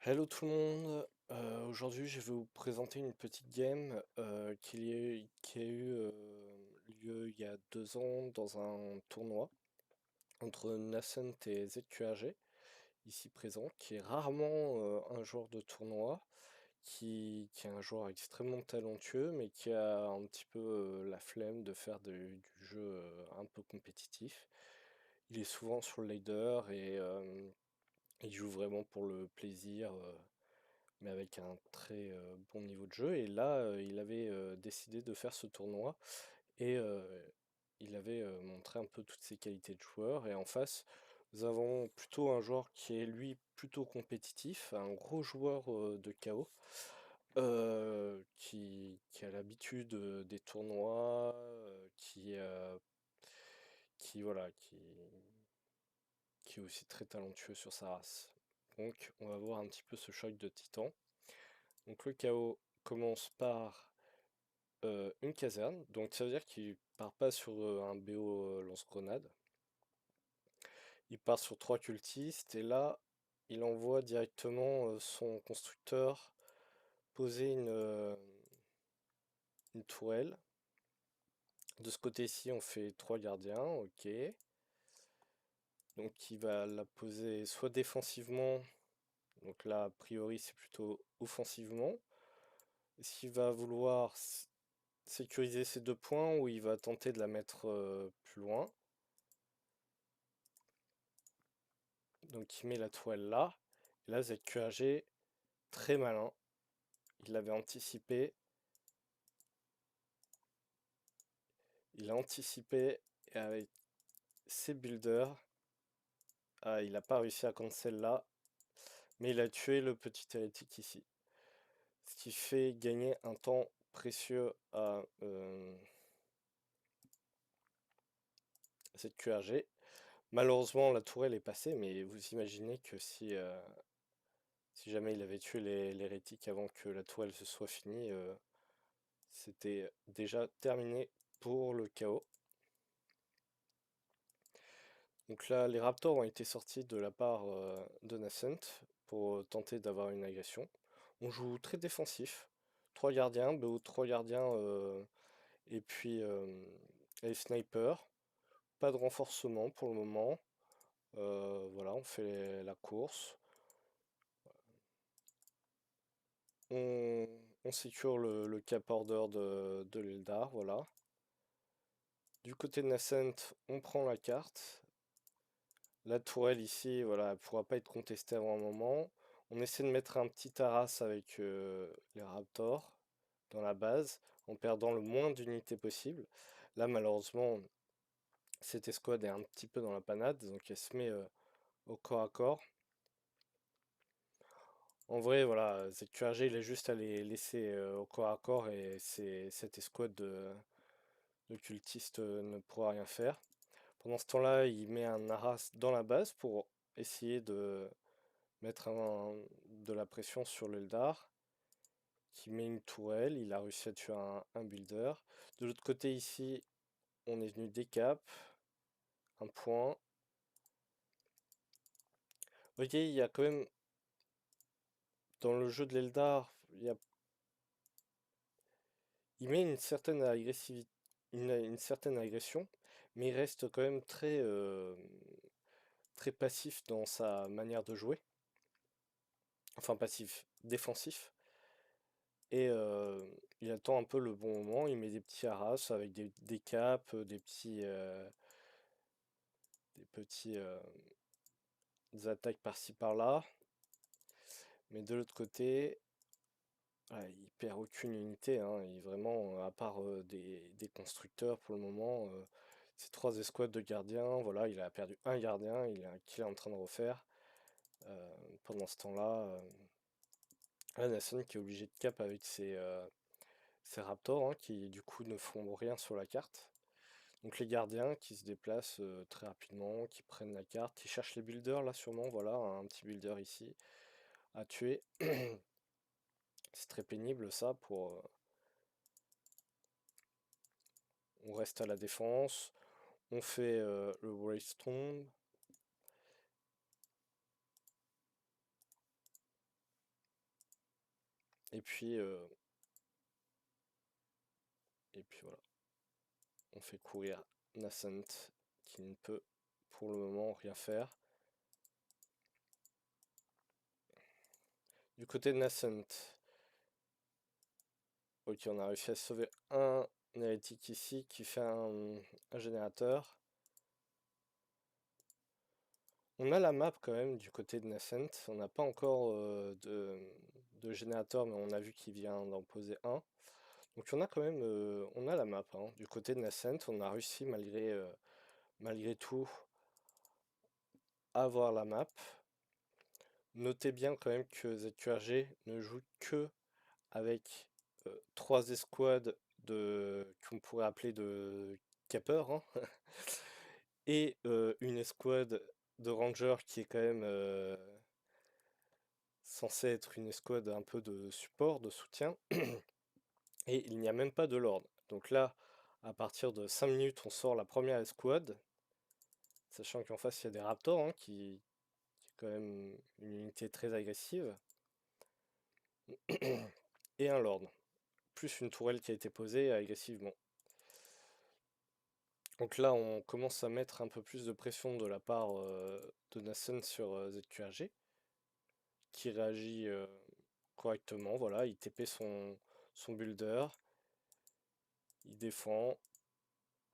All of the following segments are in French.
Hello tout le monde. Aujourd'hui je vais vous présenter une petite game qui a eu lieu il y a 2 ans dans un tournoi entre Nascent et ZQRG, ici présent, qui est rarement un joueur de tournoi, qui est un joueur extrêmement talentueux, mais qui a un petit peu la flemme de faire du jeu un peu compétitif. Il est souvent sur le ladder et il joue vraiment pour le plaisir. Mais avec un très bon niveau de jeu. Et là, il avait décidé de faire ce tournoi et il avait montré un peu toutes ses qualités de joueur. Et en face, nous avons plutôt un joueur qui est lui plutôt compétitif, un gros joueur de KO. Qui a l'habitude des tournois, voilà, qui est aussi très talentueux sur sa race. Donc on va voir un petit peu ce choc de titans. Donc le chaos commence par une caserne, donc ça veut dire qu'il part pas sur un BO lance-grenade, il part sur 3 cultistes et là il envoie directement son constructeur poser une tourelle. De ce côté-ci on fait 3 gardiens, ok. Donc il va la poser soit défensivement, donc là a priori c'est plutôt offensivement. Est-ce qu'il va vouloir sécuriser ces 2 points ou il va tenter de la mettre plus loin? Donc il met la toile là. Et là, ZQAG, très malin. Il l'avait anticipé. Il a anticipé et avec ses builders, il n'a pas réussi à cancel là. Mais il a tué le petit hérétique ici. Ce qui fait gagner un temps précieux à ZQRG. Malheureusement, la tourelle est passée, mais vous imaginez que si jamais il avait tué l'hérétique avant que la tourelle se soit finie, c'était déjà terminé pour le chaos. Donc là, les Raptors ont été sortis de la part de Nascent pour tenter d'avoir une agression. On joue très défensif. 3 gardiens, BO 3 gardiens et puis les snipers. Pas de renforcement pour le moment. Voilà, on fait la course. On sécure le cap order de l'Eldar, voilà. Du côté de Nascent, on prend la carte. La tourelle ici, voilà, elle pourra pas être contestée avant un moment. On essaie de mettre un petit Taras avec les Raptors dans la base, en perdant le moins d'unités possible. Là, malheureusement, cette escouade est un petit peu dans la panade, donc elle se met au corps à corps. En vrai, voilà, ZQRG, il est juste à les laisser au corps à corps et cette escouade de cultistes ne pourra rien faire. Pendant ce temps-là, il met un Naras dans la base pour essayer de mettre de la pression sur l'Eldar, qui met une tourelle. Il a réussi à tuer un builder. De l'autre côté, ici, on est venu décap, un point. Vous voyez, il y a quand même, dans le jeu de l'Eldar, il met une certaine agressivité, une certaine agression, mais il reste quand même très passif dans sa manière de jouer. Enfin, passif, défensif. Et il attend un peu le bon moment, il met des petits haras avec des caps, des attaques par-ci par-là. Mais de l'autre côté, il perd aucune unité, hein. Il vraiment, à part des constructeurs pour le moment, ces 3 escouades de gardiens, voilà, il a perdu un gardien, qu'il est en train de refaire. Pendant ce temps-là, Nasson qui est obligé de cap avec ses raptors, hein, qui du coup ne font rien sur la carte. Donc les gardiens qui se déplacent très rapidement, qui prennent la carte, qui cherchent les builders là sûrement, voilà, un petit builder ici à tuer. C'est très pénible ça on reste à la défense, on fait le Waystone. Et puis, euh, et puis voilà, on fait courir Nascent qui ne peut pour le moment rien faire. Du côté de Nascent, ok, on a réussi à sauver un hérétique ici qui fait un générateur. On a la map quand même du côté de Nascent. On n'a pas encore de générateur, mais on a vu qu'il vient d'en poser un. Donc on a quand même on a la map, hein. Du côté de Nascent, on a réussi malgré tout à avoir la map. Notez bien quand même que ZQRG ne joue que avec trois escouades qu'on pourrait appeler de capeurs, hein, et une escouade de rangers qui est quand même censée être une escouade un peu de support, de soutien, et il n'y a même pas de lord. Donc là, à partir de 5 minutes, on sort la première escouade, sachant qu'en face il y a des raptors, hein, qui est quand même une unité très agressive, et un lord, plus une tourelle qui a été posée agressivement. Donc là, on commence à mettre un peu plus de pression de la part de Nascent sur ZQRG, qui réagit correctement. Voilà, il TP son builder, il défend.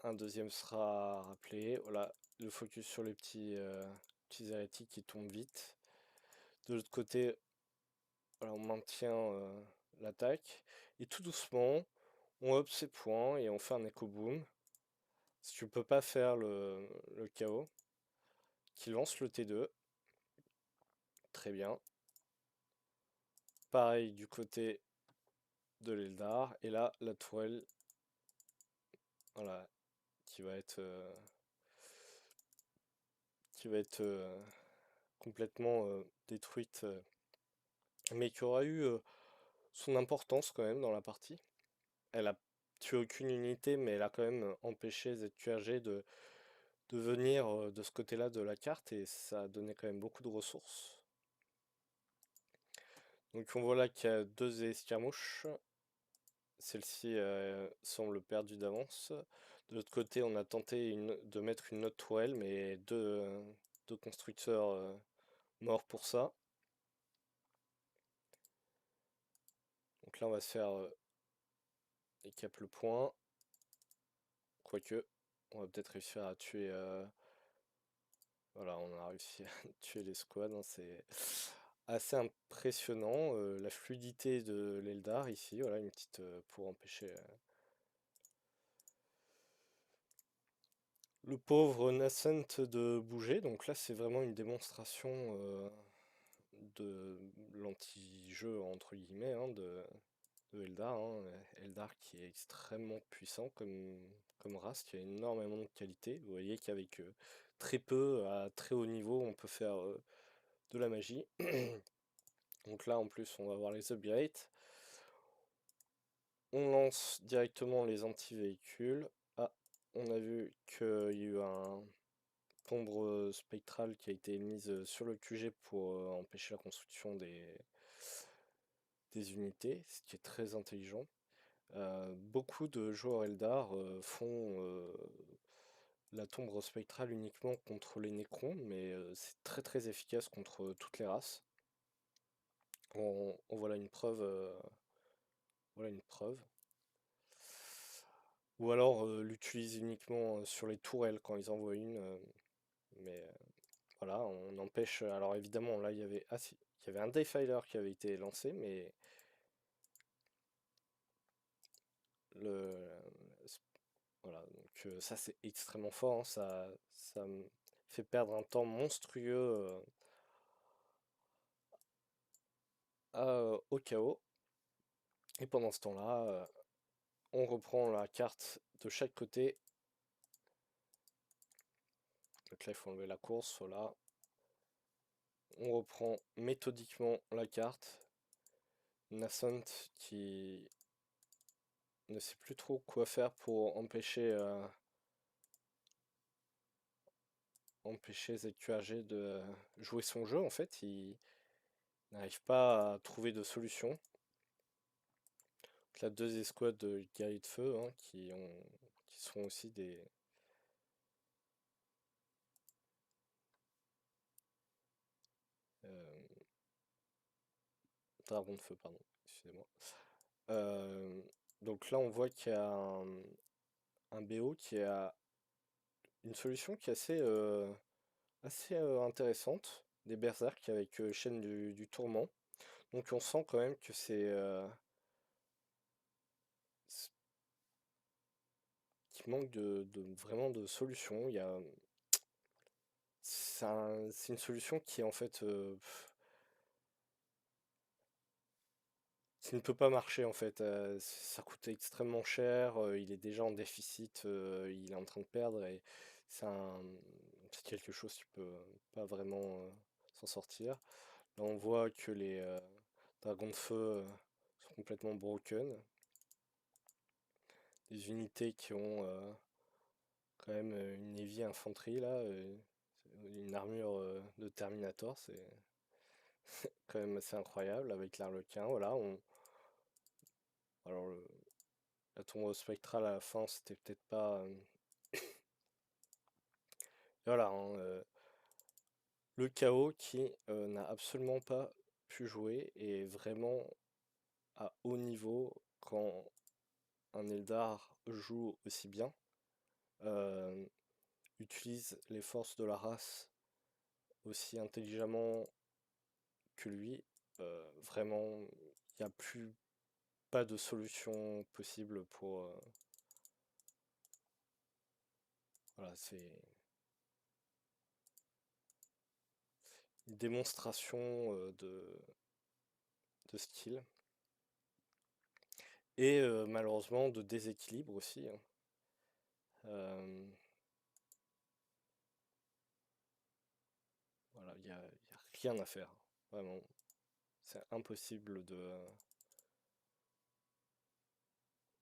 Un deuxième sera rappelé. Voilà, le focus sur les petits hérétiques qui tombent vite. De l'autre côté, voilà, on maintient l'attaque. Et tout doucement, on up ses points et on fait un echo boom. Si tu peux pas faire le KO, qui lance le T2. Très bien. Pareil du côté de l'Eldar. Et là, la tourelle, voilà, qui va être, euh, qui va être complètement détruite, mais qui aura eu son importance quand même dans la partie. Elle a tué aucune unité, mais elle a quand même empêché ZQRG de venir de ce côté-là de la carte, et ça a donné quand même beaucoup de ressources. Donc on voit là qu'il y a deux escarmouches. Celle-ci semble perdue d'avance. De l'autre côté, on a tenté de mettre une autre tourelle, mais deux constructeurs morts pour ça. Donc là, on va se faire cap le point. Quoique, on va peut-être réussir à tuer. Voilà, on a réussi à tuer les squads, hein, c'est assez impressionnant. La fluidité de l'Eldar ici, voilà, une petite pour empêcher le pauvre Nascent de bouger. Donc là, c'est vraiment une démonstration de l'anti-jeu, entre guillemets, hein, de Eldar, hein. Eldar qui est extrêmement puissant comme race, qui a énormément de qualité. Vous voyez qu'avec très peu, à très haut niveau, on peut faire de la magie. Donc là, en plus, on va voir les upgrades. On lance directement les anti-véhicules. Ah, on a vu qu'il y a eu un ombre spectrale qui a été mise sur le QG pour empêcher la construction des unités, ce qui est très intelligent. Beaucoup de joueurs Eldar font la tombe spectrale uniquement contre les Nécrons, mais c'est très très efficace contre toutes les races. On voilà une preuve. Voilà une preuve. Ou alors l'utilise uniquement sur les tourelles quand ils envoient une. Mais voilà, on empêche. Alors évidemment, là il y avait. Ah si, il y avait un Defiler qui avait été lancé, mais le. Voilà, donc ça c'est extrêmement fort, hein, ça me fait perdre un temps monstrueux au chaos. Et pendant ce temps-là, on reprend la carte de chaque côté. Donc là, il faut enlever la course, voilà. On reprend méthodiquement la carte. Nascent qui ne sait plus trop quoi faire pour empêcher ZQAG de jouer son jeu en fait. Il n'arrive pas à trouver de solution. la deux escouades de guerriers de feu, hein, qui sont aussi des euh, dragons de feu, pardon, excusez-moi. Euh, donc là, on voit qu'il y a un BO qui a une solution qui est assez intéressante, des berserk avec chaîne du tourment. Donc on sent quand même que qu'il manque vraiment de solution. C'est une solution qui est en fait qui ne peut pas marcher en fait. Ça coûte extrêmement cher, il est déjà en déficit, il est en train de perdre et c'est quelque chose qui peut pas vraiment s'en sortir. Là on voit que les dragons de feu sont complètement broken. Des unités qui ont quand même une heavy infanterie là, une armure de Terminator, c'est quand même assez incroyable avec l'Arlequin. Voilà, alors la tombe spectrale à la fin, c'était peut-être pas. Voilà, hein, le chaos qui n'a absolument pas pu jouer et vraiment à haut niveau quand un Eldar joue aussi bien, euh, utilise les forces de la race aussi intelligemment que lui. Vraiment, il n'y a plus pas de solution possible pour. Voilà, c'est une démonstration de skill et malheureusement de déséquilibre aussi, hein. Euh, voilà, il y a rien à faire, vraiment. C'est impossible de.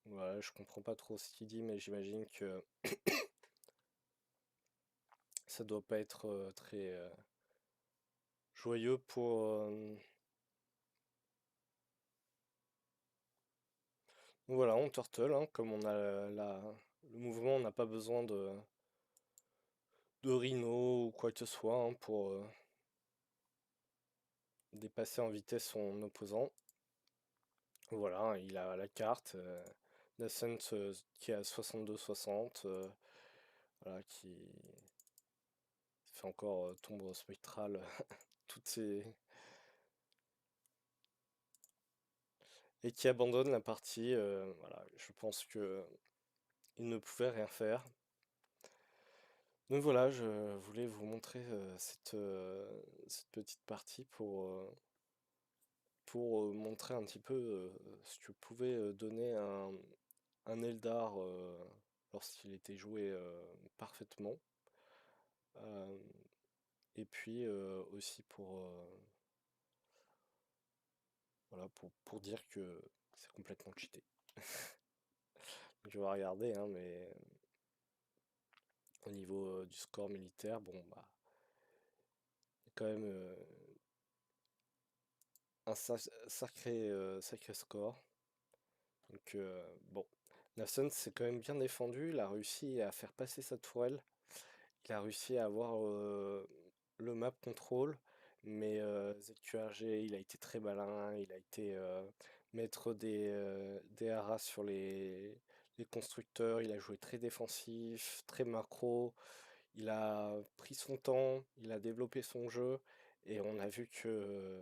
Voilà, je comprends pas trop ce qu'il dit, mais j'imagine que ça doit pas être très joyeux pour. Donc voilà, on turtle, hein, comme on a le mouvement, on n'a pas besoin de rhino ou quoi que ce soit hein, pour dépasser en vitesse son opposant. Voilà, il a la carte. Nascent qui est à 62-60, voilà, qui fait encore tombe spectrale, toutes ces. Et qui abandonne la partie. Voilà, je pense que il ne pouvait rien faire. Donc voilà, je voulais vous montrer cette petite partie pour montrer un petit peu ce que pouvait donner un Eldar lorsqu'il était joué parfaitement. Euh, et puis aussi voilà, pour dire que c'est complètement cheaté. Je vais regarder, hein, mais au niveau du score militaire, bon, bah, il y a quand même un sacré score. Donc, bon, Nafson s'est quand même bien défendu. Il a réussi à faire passer sa tourelle. Il a réussi à avoir le map control. Mais ZQRG, il a été très malin. Il a été mettre des haras sur les constructeurs. Il a joué très défensif, très macro. Il a pris son temps. Il a développé son jeu. Et on a vu que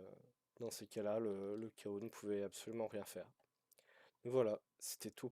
dans ces cas-là, le chaos ne pouvait absolument rien faire. Voilà, c'était tout.